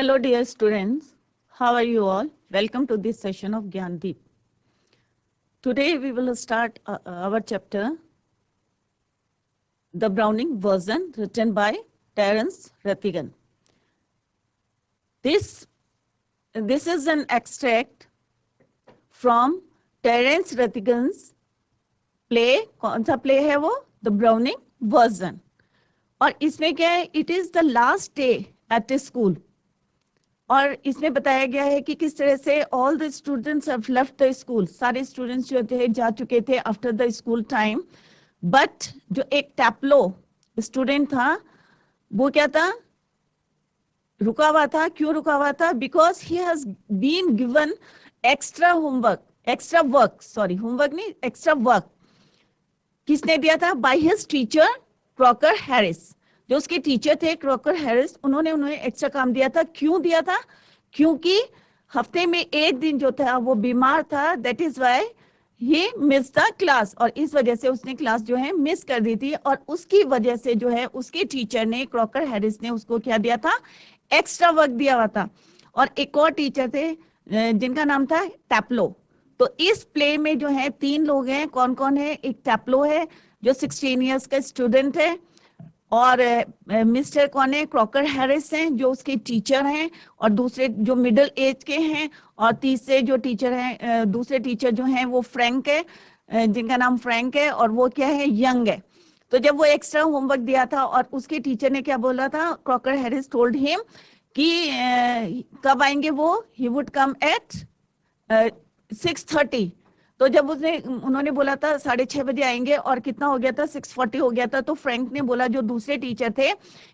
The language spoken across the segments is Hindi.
Hello dear students, how are you all? Welcome to this session of Gyandeep. Today we will start our chapter, The Browning Version, written by Terence Rattigan. This is an extract from Terence Rattigan's play. कौन सा play है वो? The Browning Version. और इसमें क्या है? It is the last day at school. और इसमें बताया गया है कि किस तरह से all the students have left the school, सारे स्टूडेंट्स जो थे जा चुके थे after the school time, but जो एक टैप्लो स्टूडेंट था वो क्या था, रुका हुआ था. क्यों रुका हुआ था? Because he has been given extra homework, homework नहीं, एक्स्ट्रा वर्क. किसने दिया था? By his teacher Crocker Harris. जो उसके टीचर थे क्रॉकर हैरिस, उन्होंने उन्हें एक्स्ट्रा काम दिया था. क्यों दिया था? क्योंकि हफ्ते में एक दिन जो था वो बीमार था. That is why he miss the class. और इस वजह से उसने क्लास जो है मिस कर दी थी. और उसकी वजह से जो है उसके टीचर ने, क्रॉकर हैरिस ने उसको क्या दिया था? एक्स्ट्रा वर्क दिया हुआ था. और एक और टीचर थे जिनका नाम था टैप्लो. तो इस प्ले में जो है 3 लोग हैं. कौन कौन है? एक टैप्लो है जो 16 ईयर्स का स्टूडेंट है, और मिस्टर कौन है? क्रॉकर हैरिस हैं जो उसके टीचर हैं, और दूसरे जो मिडिल एज के हैं, और तीसरे जो टीचर हैं, दूसरे टीचर जो हैं वो फ्रैंक है, जिनका नाम फ्रैंक है, और वो क्या है? यंग है. तो जब वो एक्स्ट्रा होमवर्क दिया था और उसके टीचर ने क्या बोला था? क्रॉकर हैरिस टोल्ड हिम कि कब आएंगे वो? He would come at 6:30. तो जब उन्होंने बोला था 6:30 बजे आएंगे, और कितना हो गया था? 6:40 हो गया था. तो फ्रैंक ने बोला, जो दूसरे टीचर थे,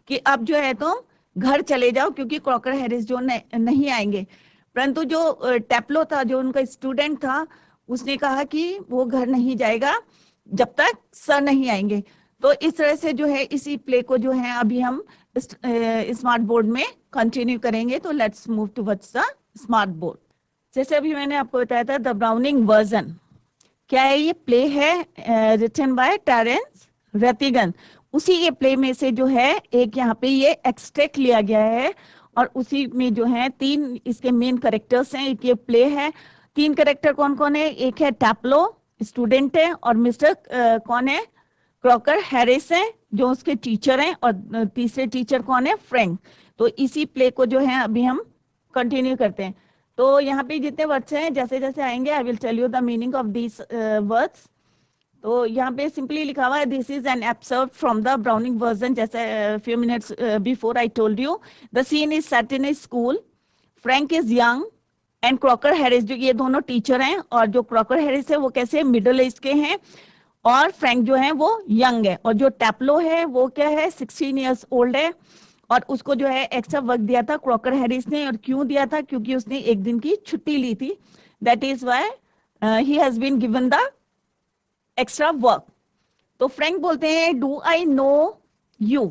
कि अब जो है तुम घर चले जाओ क्योंकि क्रॉकर हैरिस जो नहीं आएंगे. परंतु जो टैप्लो था, जो उनका स्टूडेंट था, उसने कहा कि वो घर नहीं जाएगा जब तक सर नहीं आएंगे. तो इस तरह से जो है इसी प्ले को जो है अभी हम स्मार्ट बोर्ड में कंटिन्यू करेंगे. तो let's move towards the smart board. जैसे अभी मैंने आपको बताया था, द ब्राउनिंग वर्जन क्या है? ये प्ले है रिटन बाय टेरेंस रतिगन. उसी ये प्ले में से जो है एक यहाँ पे ये एक्सट्रैक्ट लिया गया है, और उसी में जो है 3 इसके मेन कैरेक्टर्स हैं. एक ये प्ले है. 3 कैरेक्टर कौन कौन है? एक है टैप्लो स्टूडेंट है, और मिस्टर कौन है? क्रॉकर हैरिस है जो उसके टीचर हैं, और तीसरे टीचर कौन है? फ्रैंक. तो इसी प्ले को जो है अभी हम कंटिन्यू करते हैं. तो यहाँ पे जितने वर्ड्स हैं, जैसे जैसे आएंगे I will tell you the meaning of these words. तो यहाँ पे सिंपली लिखा हुआ है, this is an excerpt from the Browning version. जैसे few minutes before I told you, the scene is set in a school. Frank is young and Crocker Harris, जो ये दोनों टीचर हैं, और जो क्रॉकर हैरिस है वो कैसे? मिडिल एज के हैं, और फ्रैंक जो है वो यंग है. और जो टैप्लो है वो क्या है? 16 ईयर्स ओल्ड है, और उसको जो है एक्स्ट्रा वर्क दिया था क्रॉकर हैरिस ने. और क्यों दिया था? क्योंकि उसने एक दिन की छुट्टी ली थी. That is why he has been given the extra work. तो फ्रैंक बोलते हैं, डू आई नो यू.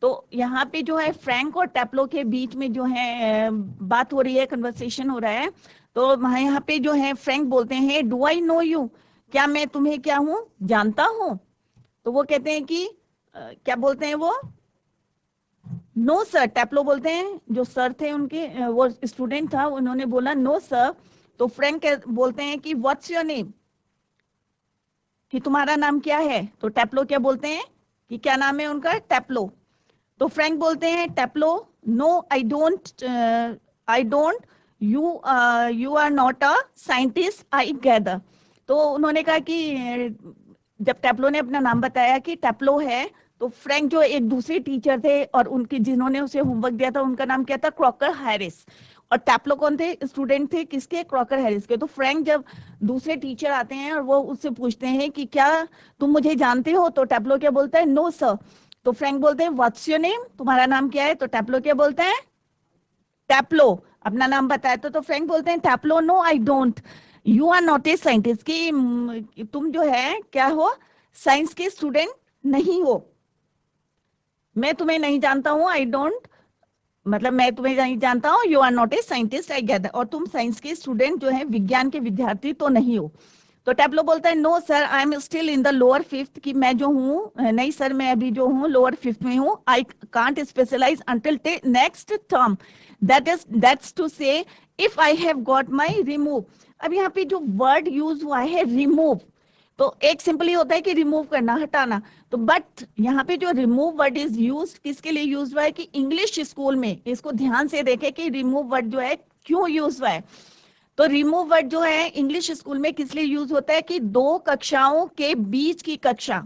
तो यहाँ पे जो है फ्रैंक और टैप्लो के बीच में जो है बात हो रही है, कन्वर्सेशन हो रहा है. तो यहाँ पे जो है फ्रैंक बोलते हैं, डू आई नो यू, क्या मैं तुम्हें क्या हूं? जानता हूं. तो वो कहते हैं कि क्या बोलते हैं वो? No sir. टैप्लो बोलते हैं, जो सर थे उनके, वो स्टूडेंट था, उन्होंने बोला नो सर. तो फ्रैंक बोलते हैं कि व्हाट्स योर नेम, कि तुम्हारा नाम क्या है? तो टैप्लो क्या बोलते हैं कि क्या नाम है उनका? टैप्लो. तो फ्रैंक बोलते हैं, Taplow, no I don't, you are not a scientist I gather. तो उन्होंने कहा कि जब टैप्लो ने अपना नाम बताया कि टैप्लो है, तो फ्रैंक जो एक दूसरे टीचर थे और उनके जिन्होंने उसे होमवर्क दिया था, उनका नाम क्या था? Crocker Harris. और टैप्लो कौन थे? स्टूडेंट थे किसके? क्रॉकर हैरिस के. तो फ्रैंक जब दूसरे टीचर आते हैं और वो उससे पूछते हैं कि क्या तुम मुझे जानते हो? तो टैप्लो क्या बोलता है? No sir. तो फ्रैंक बोलते हैं, व्हाट्स योर नेम, तुम्हारा नाम क्या है? तो टैप्लो क्या बोलते हैं? टैप्लो अपना नाम बताया. तो फ्रैंक बोलते हैं, Taplow, no I don't, you are not a scientist, कि तुम जो है क्या हो? साइंस के स्टूडेंट नहीं हो. मैं तुम्हें नहीं जानता हूँ. आई डोंट मतलब मैं तुम्हें नहीं जानता हूँ. You are not a scientist I gather, और तुम साइंस के स्टूडेंट जो है, विज्ञान के विद्यार्थी तो नहीं हो. तो टैप्लो बोलता है no sir I am still in the lower fifth, कि मैं जो हूँ, नहीं सर मैं अभी जो हूँ लोअर फिफ्थ में हूँ, I can't specialise until next term, that's to say if I have got my remove. अब यहाँ पे जो वर्ड यूज हुआ है रिमूव, तो एक सिंपली होता है कि रिमूव करना, हटाना, तो बट यहाँ पे जो रिमूव वर्ड इज यूज किसके लिए यूज हुआ है कि इंग्लिश स्कूल में, इसको ध्यान से देखें कि रिमूव वर्ड जो है क्यों यूज हुआ है। तो रिमूव वर्ड जो है इंग्लिश स्कूल में किस लिए यूज होता है कि दो कक्षाओं के बीच की कक्षा,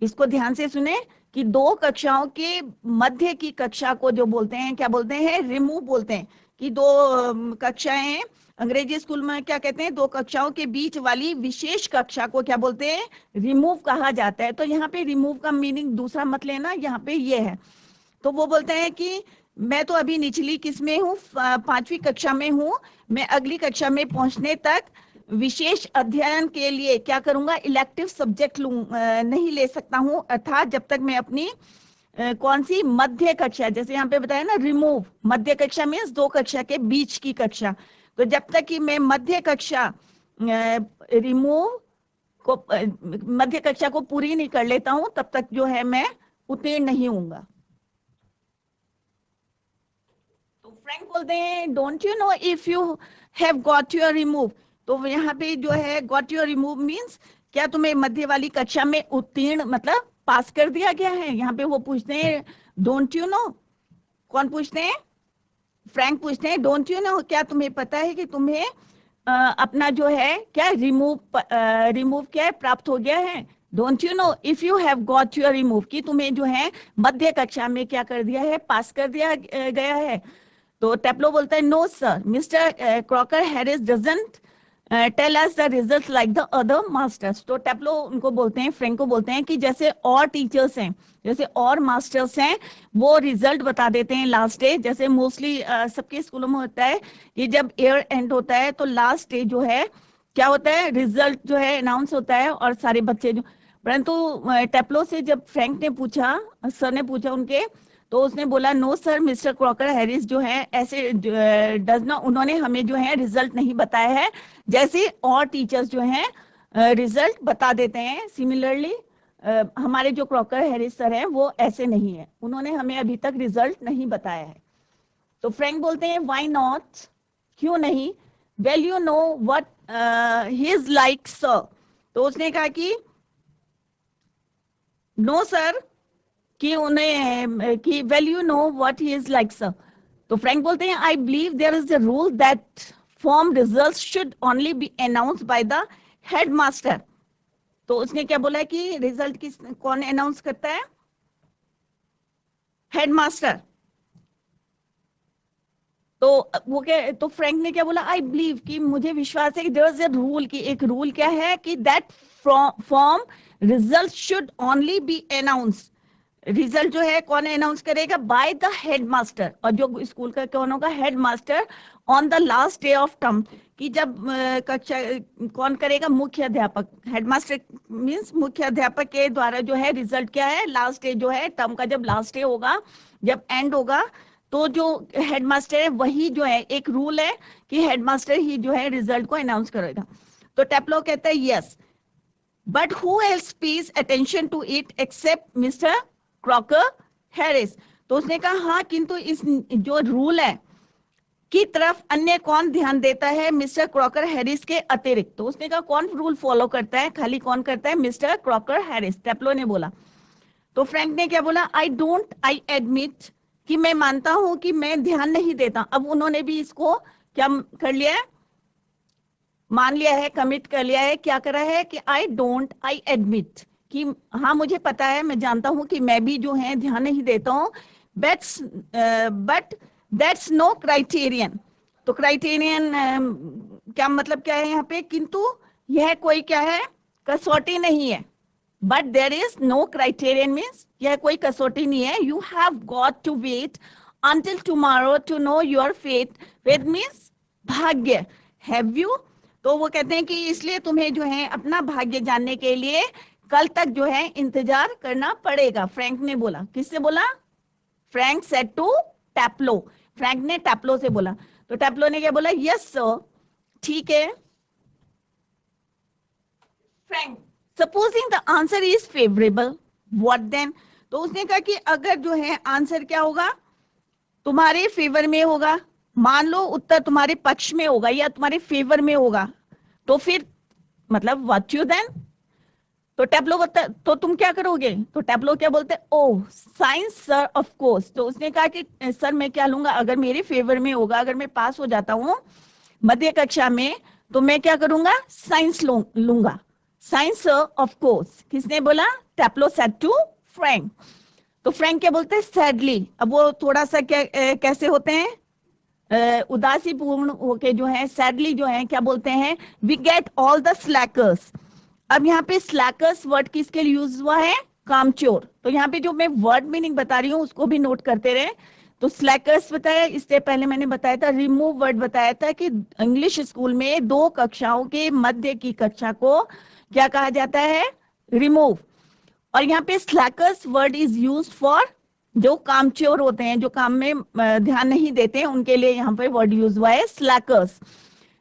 इसको ध्यान से सुने, कि दो कक्षाओं के मध्य की कक्षा को जो बोलते हैं, क्या बोलते हैं, रिमूव बोलते हैं। कि दो कक्षाएं हैं, अंग्रेजी स्कूल में क्या कहते हैं, दो कक्षाओं के बीच वाली विशेष कक्षा को क्या बोलते हैं, रिमूव कहा जाता है। तो यहाँ पे रिमूव का मीनिंग दूसरा मत लेना, यहाँ पे ये है। तो वो बोलते हैं कि मैं तो अभी निचली किस में हूँ, 5वीं कक्षा में हूँ, मैं अगली कक्षा में पहुंचने तक विशेष अध्ययन के लिए क्या करूंगा, इलेक्टिव सब्जेक्ट नहीं ले सकता हूं, अर्थात जब तक मैं अपनी कौन सी मध्य कक्षा, जैसे यहाँ पे बताया ना रिमूव, मध्य कक्षा मीन्स दो कक्षा के बीच की कक्षा, तो जब तक कि मैं मध्य कक्षा रिमूव को मध्य कक्षा को पूरी नहीं कर लेता हूं, तब तक जो है मैं उत्तीर्ण नहीं होऊंगा। तो फ्रैंक बोलते हैं don't you know if you have got your remove. तो यहाँ पे जो है गॉट योर रिमूव मीन्स क्या तुम्हें मध्य वाली कक्षा में उत्तीर्ण मतलब पास कर दिया गया है। यहाँ पे वो पूछते हैं डोंट यू नो, कौन पूछते हैं, फ्रैंक पूछते हैं डोंट यू नो, क्या तुम्हें पता है कि तुम्हें अपना जो है क्या रिमूव क्या है, प्राप्त हो गया है। Don't you know if you have got your remove, कि तुम्हें जो है मध्य कक्षा में क्या कर दिया है, पास कर दिया गया है। तो टेप्लो बोलता है no sir, mister Crocker Harris doesn't tell us the result like the other masters. तो टेप्लो उनको बोलते हैं, फ्रैंक को बोलते हैं कि जैसे और टीचर्स हैं, जैसे और मास्टर्स हैं, वो रिजल्ट बता देते हैं लास्ट डे। जैसे मोस्टली सबके स्कूलों में होता है कि जब ईयर एंड होता है तो लास्ट डे जो है क्या होता है, रिजल्ट जो है अनाउंस होता है और सारे बच्चे जो, परंतु टेप्लो से जब फ्रैंक ने पूछा, सर ने पूछा उनके, तो उसने बोला no sir, mister Crocker Harris जो है ऐसे डज नॉट, उन्होंने हमें जो है रिजल्ट नहीं बताया है, जैसे और टीचर्स जो हैं रिजल्ट बता देते हैं। सिमिलरली हमारे जो क्रॉकर हैरिस सर हैं वो ऐसे नहीं है, उन्होंने हमें अभी तक रिजल्ट नहीं बताया है। तो फ्रैंक बोलते हैं व्हाई नॉट, क्यों नहीं, well you know what he is like sir. तो उसने कहा कि नो सर, कि उन्हें कि well you know what he is like sir. तो फ्रैंक बोलते हैं I believe there is a rule that form results should only be announced by the headmaster. तो उसने क्या बोला कि रिजल्ट किस कौन अनाउंस करता है, हेडमास्टर। तो वो क्या, तो फ्रैंक ने क्या बोला, आई बिलीव, कि मुझे विश्वास है कि देयर इज अ रूल, कि एक रूल क्या है कि that form result should only be announced, result जो है कौन अनाउंस करेगा, बाय द हेडमास्टर, और जो स्कूल का कौन होगा, headmaster, on the last day of term, कि जब कक्षा कौन करेगा, मुख्य अध्यापक, हेडमास्टर मींस मुख्य अध्यापक के द्वारा जो है रिजल्ट क्या है, लास्ट डे जो है टर्म का, जब लास्ट डे होगा, जब एंड होगा, तो जो हेडमास्टर है वही जो है, एक रूल है कि हेडमास्टर ही जो है रिजल्ट को अनाउंस करेगा। तो टेप्लो कहता है yes, but who else pays attention to it except mister Crocker Harris. तो उसने कहा हाँ, किंतु इस जो रूल है की तरफ अन्य कौन ध्यान देता है, मिस्टर क्रॉकर हैरिस के अतिरिक्त। तो उसने कहा कौन रूल फॉलो करता है, खाली कौन करता है, मिस्टर क्रॉकर हैरिस, टेप्लो ने बोला। तो फ्रैंक ने क्या बोला, आई एडमिट, कि मैं मानता हूं कि मैं ध्यान नहीं देता। अब उन्होंने भी इसको क्या कर लिया है, मान लिया है, कमिट कर लिया है, क्या करा है कि आई एडमिट, कि हाँ मुझे पता है, मैं जानता हूं कि मैं भी जो है ध्यान नहीं देता हूं, बट दैट्स नो क्राइटेरियन। तो क्राइटेरियन क्या मतलब क्या है यहाँ पे, किंतु यह कोई क्या है, कसौटी नहीं है। But there is no criterion means यह कोई कसौटी नहीं है। You have got to wait until tomorrow to know your faith, faith means भाग्य, हैव यू। तो वो कहते हैं कि इसलिए तुम्हें जो है अपना भाग्य जानने के लिए कल तक जो है इंतजार करना पड़ेगा, फ्रैंक ने बोला। किससे बोला, फ्रैंक सेड टू टेप्लो, फ्रैंक ने टेप्लो से बोला। तो टेप्लो ने क्या बोला, यस सर, ठीक है, Frank, supposing the answer is favourable, what then? तो उसने कहा कि अगर जो है आंसर क्या होगा, तुम्हारे फेवर में होगा, मान लो उत्तर तुम्हारे पक्ष में होगा या तुम्हारे फेवर में होगा, तो फिर मतलब व्हाट यू देन? तो टैब्लो बता, तो तुम क्या करोगे? तो टैब्लो क्या बोलते हैं, ओह साइंस सर ऑफ कोर्स। तो उसने कहा कि सर मैं क्या लूंगा, अगर मेरे फेवर में होगा, अगर मैं पास हो जाता हूँ मध्य कक्षा में, तो मैं क्या करूंगा, साइंस लूंगा, साइंस सर ऑफ कोर्स। किसने बोला? Taplow said to Frank. तो फ्रैंक क्या बोलते हैं, सैडली। अब वो थोड़ा सा क्या कैसे होते हैं, उदासी पूर्ण होके जो है, सैडली जो है क्या बोलते हैं, we get all the slackers. अब यहाँ पे स्लैकर्स वर्ड किसके लिए यूज हुआ है, कामचोर। तो यहाँ पे जो मैं वर्ड मीनिंग बता रही हूँ उसको भी नोट करते रहे। तो स्लैकर्स बताया, इससे पहले मैंने बताया था रिमूव वर्ड बताया था कि इंग्लिश स्कूल में 2 कक्षाओं के मध्य की कक्षा को क्या कहा जाता है, रिमूव। और यहाँ पे slackers word is used for जो कामचोर होते हैं, जो काम में ध्यान नहीं देते हैं, उनके लिए यहाँ पे वर्ड यूज हुआ है स्लैकर्स।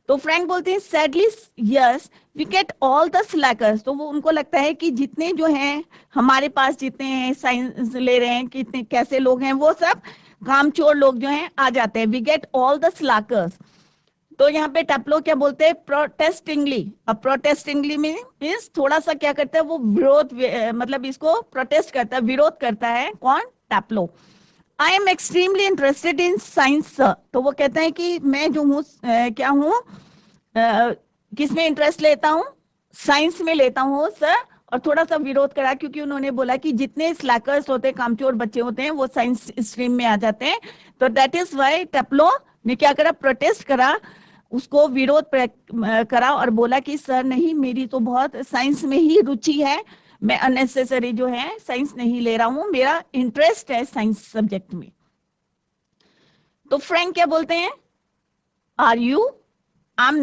तो फ्रैंक बोलते हैं sadly yes we get all the slackers. तो वो उनको लगता है कि जितने जो हैं हमारे पास, जितने हैं साइंस ले रहे हैं, कितने कैसे लोग हैं, वो सब कामचोर लोग जो हैं आ जाते हैं, we get all the slackers. तो यहाँ पे टैप्लो क्या बोलते हैं, प्रोटेस्टिंगली। अब प्रोटेस्टिंगली मीन्स थोड़ा सा क्या करता है वो, विरोध, मतलब इसको प्रोटेस्ट करता है, विरोध करता है। कौन? Taplow. I am extremely interested in science. तो वो कहता है कि मैं जो हूँ क्या हूँ, किसमें इंटरेस्ट लेता हूँ, साइंस में लेता हूँ सर। और थोड़ा सा विरोध करा क्योंकि उन्होंने बोला कि जितने स्लैकर्स होते हैं, कामचोर बच्चे होते हैं, वो साइंस स्ट्रीम में आ जाते हैं। तो दैट इज वाई टैप्लो ने क्या करा, प्रोटेस्ट करा, उसको विरोध करा और बोला कि सर नहीं, मेरी तो बहुत साइंस में ही रुचि है, मैं अननेसेसरी जो है साइंस नहीं ले रहा हूं, मेरा इंटरेस्ट है साइंस सब्जेक्ट में। तो फ्रैंक क्या बोलते हैं, are you? I am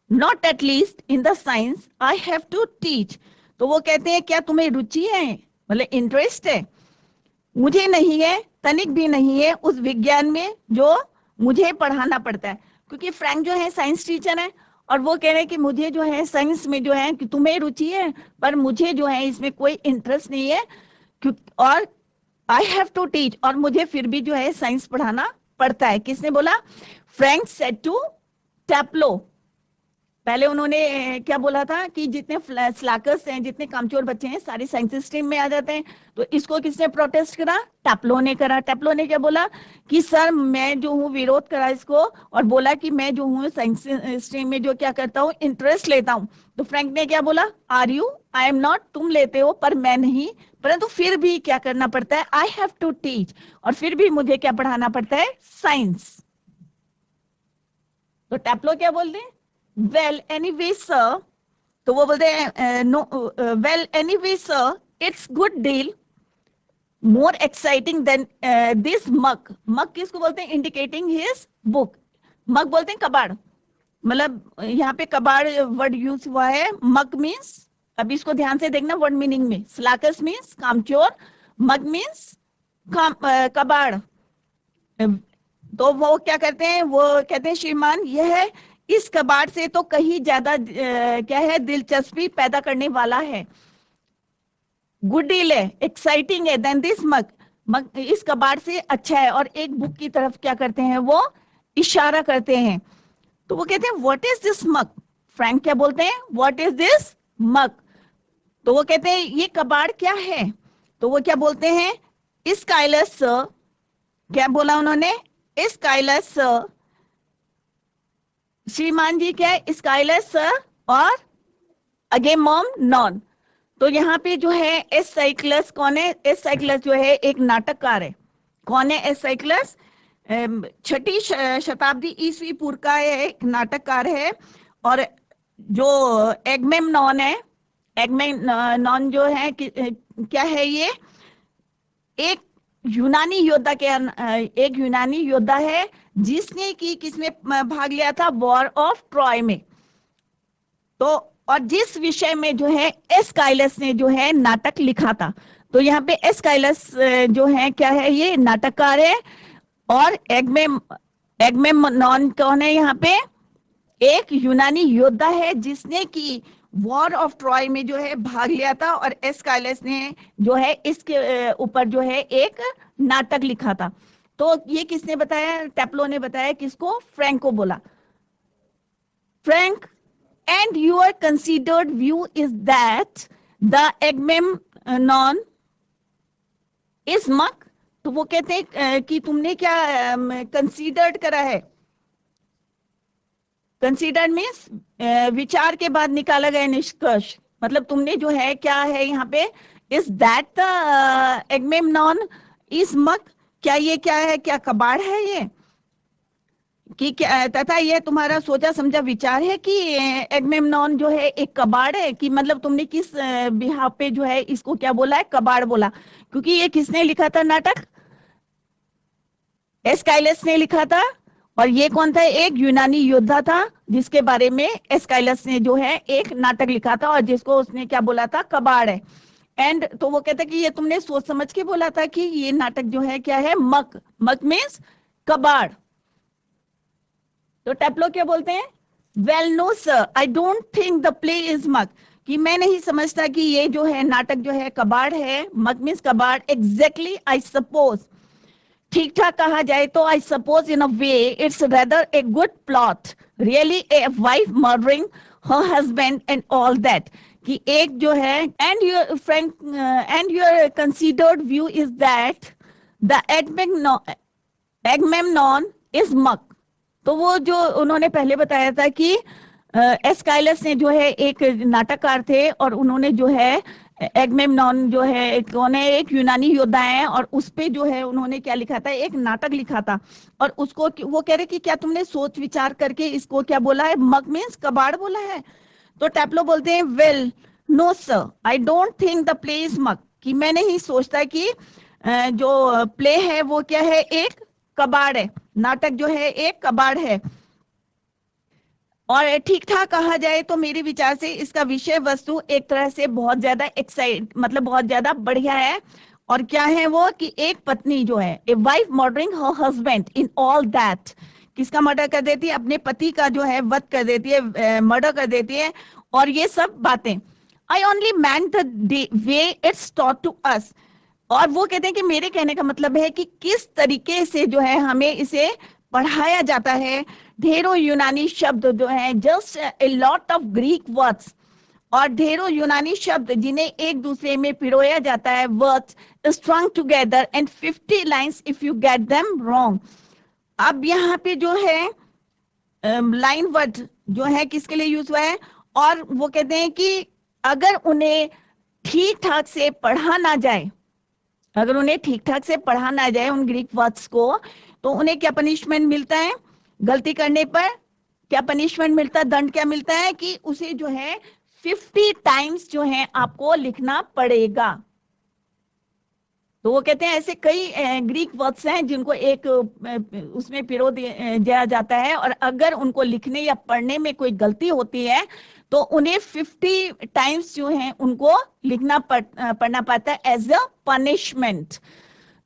not at least in the science I have to teach. तो वो कहते हैं क्या तुम्हें रुचि है, मतलब इंटरेस्ट है? मुझे नहीं है, तनिक भी नहीं है उस विज्ञान में जो मुझे पढ़ाना पड़ता है। क्योंकि फ्रैंक जो है साइंस टीचर है और वो कह रहे हैं कि मुझे जो है साइंस में जो है कि तुम्हें रुचि है, पर मुझे जो है इसमें कोई इंटरेस्ट नहीं है, और आई हैव टू टीच, और मुझे फिर भी जो है साइंस पढ़ाना पड़ता है। किसने बोला? Frank said to Taplow. पहले उन्होंने क्या बोला था कि जितने स्लैकर्स हैं, जितने कामचोर बच्चे हैं, सारे साइंस स्ट्रीम में आ जाते हैं। तो इसको किसने प्रोटेस्ट करा? टैप्लो ने करा। टैप्लो ने क्या बोला कि सर मैं जो हूँ, विरोध करा इसको और बोला कि मैं जो हूँ साइंस स्ट्रीम में जो क्या करता हूँ, इंटरेस्ट लेता हूँ। तो फ्रैंक ने क्या बोला, are you? I am not, तुम लेते हो पर मैं नहीं, परंतु फिर भी क्या करना पड़ता है, आई हैव टू टीच, और फिर भी मुझे क्या पढ़ाना पड़ता है, साइंस। तो टैप्लो क्या बोलते हैं, वेल एनीवे सर। तो वो बोलते हैं no, well anyway sir it's good deal more exciting than this mug. Mug किसको बोलते हैं, इंडिकेटिंग हिज बुक। मग बोलते हैं कबाड़, मतलब यहाँ पे कबाड़ वर्ड यूज हुआ है। मग मीन्स, अब इसको ध्यान से देखना वर्ड मीनिंग में, स्लैकर्स मीन्स कामचोर, मग मीन्स कबाड़। तो वो क्या करते हैं, वो कहते हैं श्रीमान यह इस कबाड़ से तो कहीं ज्यादा क्या है, दिलचस्पी पैदा करने वाला है, गुड डील है, एक्साइटिंग है, देन दिस मग, मग इस कबाड़ से अच्छा है, और एक बुक की तरफ क्या करते हैं, वो इशारा करते हैं। तो वो कहते हैं what is this mug. Frank क्या बोलते हैं, व्हाट इज दिस मग। तो वो कहते हैं ये कबाड़ क्या है। तो वो क्या बोलते हैं, स्काइलस सर। क्या बोला उन्होंने, स्काइलस सर। श्रीमान जी क्या है, स्काइलस सर और अगेमोम नॉन। तो यहाँ पे जो है एस साइक्लस कौन है, एस साइक्लस जो है एक नाटककार है। कौन है एस साइक्लस, 6ठी शताब्दी ईस्वी पूर्व का एक नाटककार है। और जो एगमेमनॉन है, एगमेमनॉन जो है क्या है, ये एक यूनानी योद्धा के एक यूनानी योद्धा है जिसने कि किसमें भाग लिया था, वॉर ऑफ ट्रॉय में। तो और जिस विषय में जो है एस्काइलस ने जो है नाटक लिखा था। तो यहाँ पे एस्काइलस जो है क्या है, ये नाटककार है। और एगमेमनॉन कौन है, यहाँ पे एक यूनानी योद्धा है जिसने कि वॉर ऑफ ट्रॉय में जो है भाग लिया था, और एस्काइलस ने जो है इसके ऊपर जो है एक नाटक लिखा था। तो ये किसने बताया? टेप्लो ने बताया। किसको? फ्रैंक को बोला। Frank, and your considered view is that the Agamemnon is muck। तो वो कहते हैं कि तुमने क्या कंसीडर्ड करा है? कंसीडर्ड मीन्स विचार के बाद निकाला गया निष्कर्ष। मतलब तुमने जो है क्या है यहाँ पे, is that the Agamemnon is मक, क्या ये क्या है, क्या कबाड़ है ये? कि क्या, तथा यह तुम्हारा सोचा समझा विचार है कि एगमेमनॉन जो है एक कबाड़ है? कि मतलब तुमने किस बिहार पे जो है इसको क्या बोला है? कबाड़ बोला। क्योंकि ये किसने लिखा था नाटक? एस्काइलस ने लिखा था। और ये कौन था? एक यूनानी योद्धा था जिसके बारे में एस्काइलस ने जो है एक नाटक लिखा था, और जिसको उसने क्या बोला था? कबाड़ है। एंड तो वो कहता कि ये तुमने सोच समझ के बोला था कि ये नाटक जो है क्या है? मक। मक मीन्स कबाड़। तो टेप्लो क्या बोलते हैं? Well no sir, I don't think the play is much. कि मैं नहीं समझता कि ये जो है नाटक जो है कबाड़ है। मक मीन्स कबाड़। एग्जैक्टली, आई सपोज, ठीक ठाक कहा जाए तो I suppose in a way it's rather a good plot, really a wife murdering her husband and all that. कि एक जो है, and you're frank and your considered view is that the Agamemnon is muck. तो वो जो उन्होंने पहले बताया था कि एस्काइलस ने जो है एक नाटककार थे, और उन्होंने जो है एगमेमनॉन जो है कौन है? एक यूनानी योद्धा है, और उस पे जो है उन्होंने क्या लिखा था? एक नाटक लिखा था। और उसको वो कह रहे कि क्या तुमने सोच विचार करके इसको क्या बोला है? मक मीन्स कबाड़ बोला है। तो टेप्लो बोलते हैं, well no sir, I don't think the play is much. कि मैं नहीं सोचता कि जो प्ले है वो क्या है? एक कबाड़ है। नाटक जो है एक कबाड़ है। और ठीक ठाक कहा जाए तो मेरे विचार से इसका विषय वस्तु एक तरह से बहुत ज्यादा एक्साइट, मतलब बहुत ज्यादा बढ़िया है। और क्या है वो? कि एक पत्नी जो है, ए wife murdering her husband in all that. किसका मर्डर कर देती है? अपने पति का जो है वध कर देती है, मर्डर कर देती है। और ये सब बातें, I only mean the way it's taught to us. और वो कहते हैं कि मेरे कहने का मतलब है कि किस तरीके से जो है हमें इसे पढ़ाया जाता है। ढेरों यूनानी शब्द जो है, just a lot of Greek words, और ढेरों यूनानी शब्द जिन्हें एक दूसरे में पिरोया जाता है, words स्ट्रंग together and 50 lines if you get them wrong. अब यहाँ पे जो है लाइन वर्ड जो है किसके लिए यूज हुआ है? और वो कहते हैं कि अगर उन्हें ठीक ठाक से पढ़ा ना जाए, अगर उन्हें ठीक ठाक से पढ़ा ना जाए उन ग्रीक वर्ड्स को, तो उन्हें क्या पनिशमेंट मिलता है? गलती करने पर क्या पनिशमेंट मिलता है? दंड क्या मिलता है? कि उसे जो है 50 टाइम्स जो है आपको लिखना पड़ेगा। तो वो कहते हैं ऐसे कई ग्रीक वर्ड्स हैं जिनको एक उसमें पिरो दिया जाता है, और अगर उनको लिखने या पढ़ने में कोई गलती होती है तो उन्हें 50 टाइम्स जो है उनको लिखना पड़ना पड़ता है एज अ पनिशमेंट।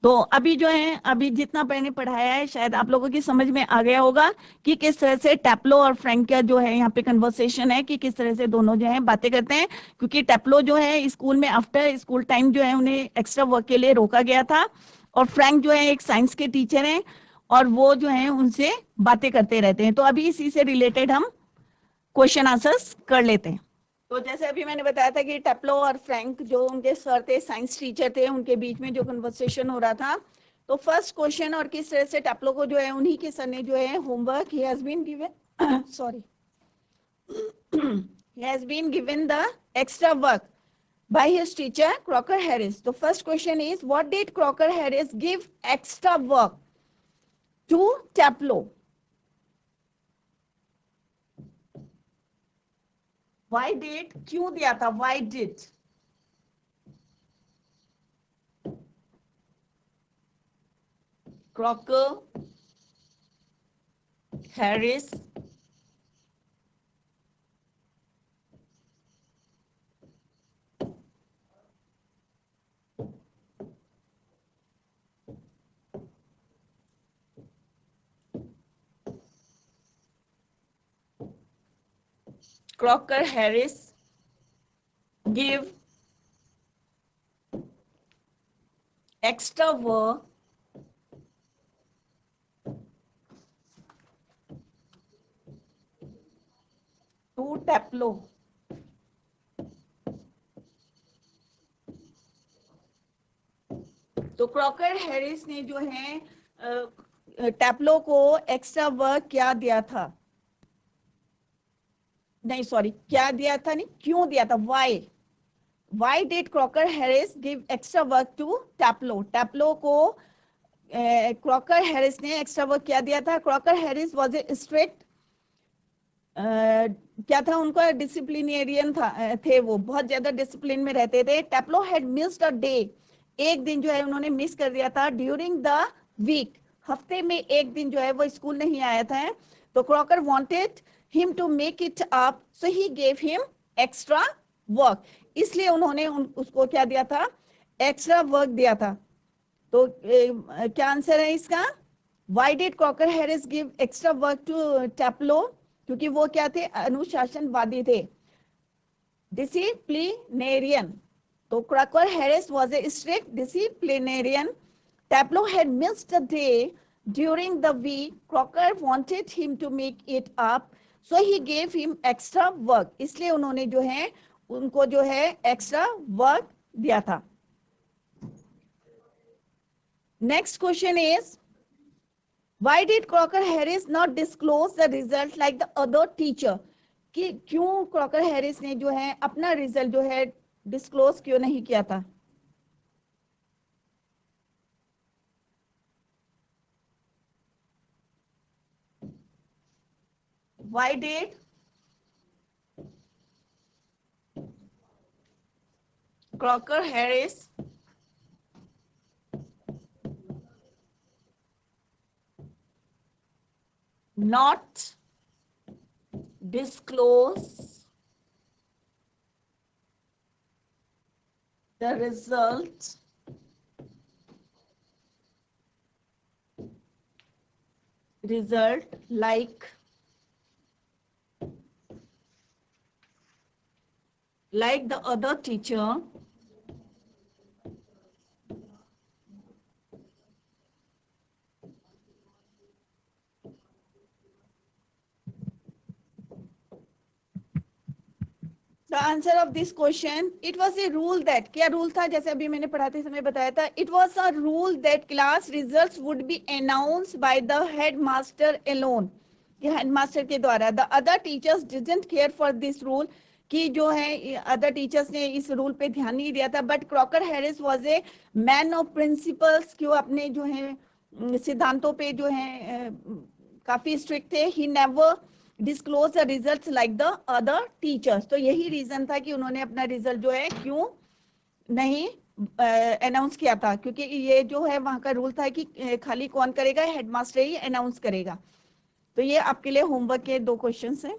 तो अभी जो है, अभी जितना मैंने पढ़ाया है शायद आप लोगों की समझ में आ गया होगा कि किस तरह से टेप्लो और फ्रैंक का जो है यहाँ पे कन्वर्सेशन है, कि किस तरह से दोनों जो है बातें करते हैं। क्योंकि टेप्लो जो है स्कूल में आफ्टर स्कूल टाइम जो है उन्हें एक्स्ट्रा वर्क के लिए रोका गया था, और फ्रैंक जो है एक साइंस के टीचर हैं, और वो जो है उनसे बातें करते रहते हैं। तो अभी इसी से रिलेटेड हम क्वेश्चन आंसर्स कर लेते हैं। तो जैसे अभी मैंने बताया था कि टेप्लो और फ्रैंक जो उनके सर थे, साइंस टीचर थे, उनके बीच में जो कन्वर्सेशन हो रहा था। तो फर्स्ट क्वेश्चन, और किस तरह से टेप्लो को जो है उन्हीं के सर ने जो है homework, he has been given sorry he has been given the extra work by his teacher Crocker Harris. The first question is, what did Crocker Harris give extra work to Tableau? Why did, क्यों दिया था? Why did? Crocker Harris Crocker Harris give extra work to Tableau. तो क्रॉकर हैरिस ने जो है टैप्लो को एक्स्ट्रा वर्क क्या दिया था, नहीं सॉरी, क्या दिया था नहीं, क्यों दिया था, why did Crocker Harris give extra work to Taplow? Taplow को क्रॉकर हैरिस ने एक्स्ट्रा वर्क क्या दिया था? Crocker Harris was a strict, क्या था उनका, डिसिप्लिनेरियन थे, वो बहुत ज्यादा डिसिप्लिन में रहते थे। टैप्लो हैड मिस्ड अ डे, एक दिन जो है उन्होंने मिस कर दिया था। ड्यूरिंग द वीक, हफ्ते में एक दिन जो है वो स्कूल नहीं आया था। तो Crocker wanted him to make it up, so he gave him extra work, इसलिए उन्होंने उसको क्या दिया था, एक्स्ट्रा वर्क दिया था। तो क्या आंसर है इसका? Why did Crocker Harris give extra work to Taplow? क्योंकि वो क्या थे, अनुशासनवादी थे, डिसिप्लिनेरियन। तो Crocker Harris was a strict disciplinarian. Taplow had missed a day during the week, Crocker wanted him to make it up, so he gave him extra work, इसलिए उन्होंने जो है उनको जो है एक्स्ट्रा वर्क दिया था। Next question is, why did Crocker Harris not disclose the result like the other teacher? कि क्यों क्रॉकर हैरिस ने जो है अपना रिजल्ट जो है डिस्क्लोज क्यों नहीं किया था? Why did Crocker Harris not disclose the result like the other teacher? The answer of this question, it was a rule that, क्या रूल था, जैसे अभी मैंने पढ़ाते समय बताया था, it was a rule that class results would be announced by the headmaster alone, कि हेडमास्टर के द्वारा। The other teachers didn't care for this rule, कि जो है अदर टीचर्स ने इस रूल पे ध्यान नहीं दिया था। But Crocker Harris was a man of principles, कि वो अपने जो है सिद्धांतों पे जो है काफी स्ट्रिक्ट थे। He never disclose the results like the other teachers. तो यही रीजन था कि उन्होंने अपना रिजल्ट जो है क्यों नहीं अनाउंस किया था, क्योंकि ये जो है वहां का रूल था कि खाली कौन करेगा, हेडमास्टर ही अनाउंस करेगा। तो ये आपके लिए होमवर्क के 2 क्वेश्चंस हैं।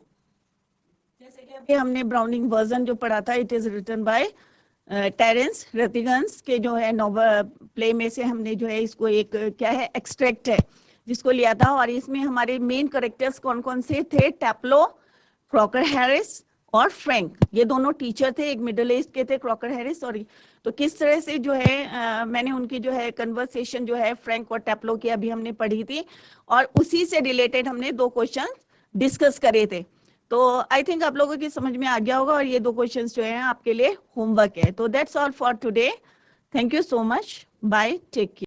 जैसे कि अभी हमने ब्राउनिंग वर्जन जो पढ़ा था, it is written by Terence Rattigan's के जो है नोवेल प्ले में से हमने जो है इसको एक क्या है एक्सट्रैक्ट है जिसको लिया था। और इसमें हमारे मेन कैरेक्टर्स कौन कौन से थे, टैप्लो, क्रॉकर हैरिस और फ्रैंक, ये दोनों टीचर थे, एक मिडिल एज के थे क्रॉकर हैरिस। और तो किस तरह से जो है मैंने उनकी जो है कन्वर्सेशन जो है फ्रैंक और टैप्लो की अभी हमने पढ़ी थी, और उसी से रिलेटेड हमने 2 क्वेश्चन डिस्कस करे थे। तो आई थिंक आप लोगों की समझ में आ गया होगा, और ये 2 क्वेश्चंस जो है आपके लिए होमवर्क है। तो that's all for today, thank you so much, bye, take care.